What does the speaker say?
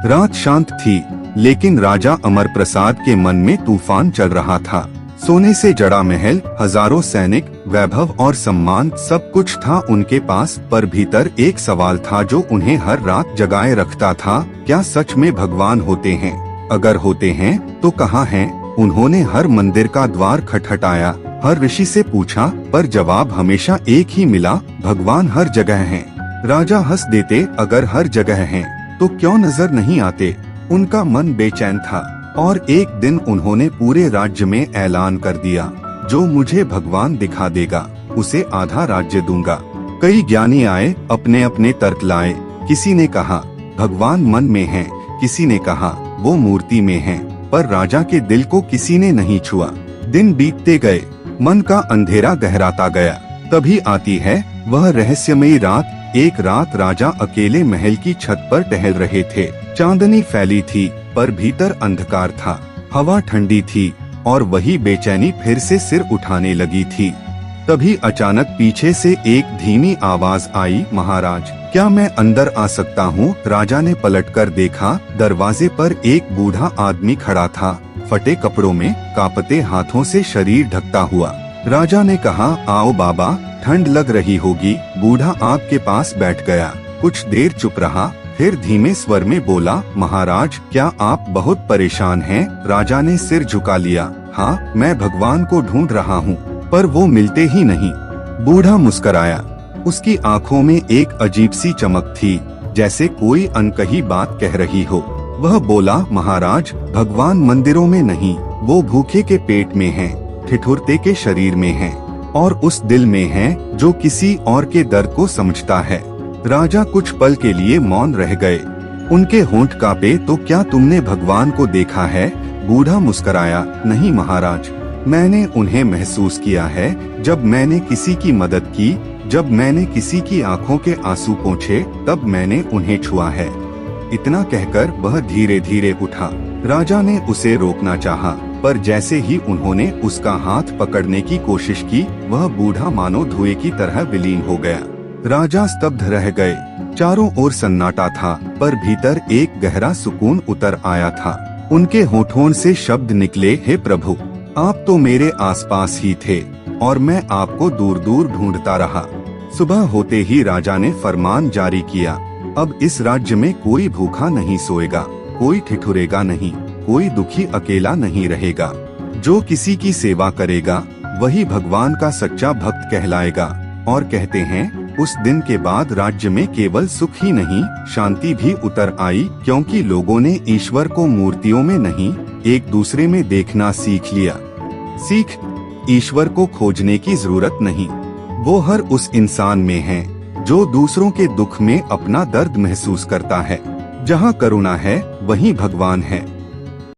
रात शांत थी, लेकिन राजा अमर प्रसाद के मन में तूफान चल रहा था। सोने से जड़ा महल, हजारों सैनिक, वैभव और सम्मान, सब कुछ था उनके पास, पर भीतर एक सवाल था जो उन्हें हर रात जगाए रखता था। क्या सच में भगवान होते हैं? अगर होते हैं तो कहाँ हैं? उन्होंने हर मंदिर का द्वार खटखटाया, हर ऋषि से पूछा, पर जवाब हमेशा एक ही मिला, भगवान हर जगह हैं। राजा हंस देते, अगर हर जगह हैं तो क्यों नजर नहीं आते? उनका मन बेचैन था और एक दिन उन्होंने पूरे राज्य में ऐलान कर दिया, जो मुझे भगवान दिखा देगा उसे आधा राज्य दूंगा। कई ज्ञानी आए, अपने अपने तर्क लाए। किसी ने कहा भगवान मन में है, किसी ने कहा वो मूर्ति में है, पर राजा के दिल को किसी ने नहीं छुआ। दिन बीतते गए, मन का अंधेरा गहराता गया। तभी आती है वह रहस्यमयी रात। एक रात राजा अकेले महल की छत पर टहल रहे थे। चांदनी फैली थी, पर भीतर अंधकार था। हवा ठंडी थी और वही बेचैनी फिर से सिर उठाने लगी थी। तभी अचानक पीछे से एक धीमी आवाज आई, महाराज, क्या मैं अंदर आ सकता हूँ? राजा ने पलटकर देखा, दरवाजे पर एक बूढ़ा आदमी खड़ा था, फटे कपड़ों में, कांपते हाथों से शरीर ढकता हुआ। राजा ने कहा, आओ बाबा, ठंड लग रही होगी। बूढ़ा आग के पास बैठ गया। कुछ देर चुप रहा, फिर धीमे स्वर में बोला, महाराज, क्या आप बहुत परेशान हैं? राजा ने सिर झुका लिया। हाँ, मैं भगवान को ढूंढ रहा हूँ, पर वो मिलते ही नहीं। बूढ़ा मुस्कराया। उसकी आंखों में एक अजीब सी चमक थी, जैसे कोई अनकही बात कह रही हो। वह बोला, महाराज, भगवान मंदिरों में नहीं, वो भूखे के पेट में हैं, ठिठुरते के शरीर में हैं, और उस दिल में हैं जो किसी और के दर्द को समझता है। राजा कुछ पल के लिए मौन रह गए। उनके होंठ कांपे। तो क्या तुमने भगवान को देखा है? बूढ़ा मुस्कराया। नहीं महाराज, मैंने उन्हें महसूस किया है। जब मैंने किसी की मदद की, जब मैंने किसी की आंखों के आंसू पोंछे, तब मैंने उन्हें छुआ है। इतना कहकर वह धीरे धीरे उठा। राजा ने उसे रोकना चाहा, पर जैसे ही उन्होंने उसका हाथ पकड़ने की कोशिश की, वह बूढ़ा मानो धुएं की तरह विलीन हो गया। राजा स्तब्ध रह गए। चारों ओर सन्नाटा था, पर भीतर एक गहरा सुकून उतर आया था। उनके होठों से शब्द निकले, हे प्रभु, आप तो मेरे आसपास ही थे और मैं आपको दूर दूर ढूंढता रहा। सुबह होते ही राजा ने फरमान जारी किया, अब इस राज्य में कोई भूखा नहीं सोएगा, कोई ठिठुरेगा नहीं, कोई दुखी अकेला नहीं रहेगा। जो किसी की सेवा करेगा वही भगवान का सच्चा भक्त कहलाएगा। और कहते हैं, उस दिन के बाद राज्य में केवल सुख ही नहीं, शांति भी उतर आई, क्योंकि लोगों ने ईश्वर को मूर्तियों में नहीं, एक दूसरे में देखना सीख लिया। सीख, ईश्वर को खोजने की जरूरत नहीं, वो हर उस इंसान में है जो दूसरों के दुख में अपना दर्द महसूस करता है। जहाँ करुणा है वहीं भगवान है।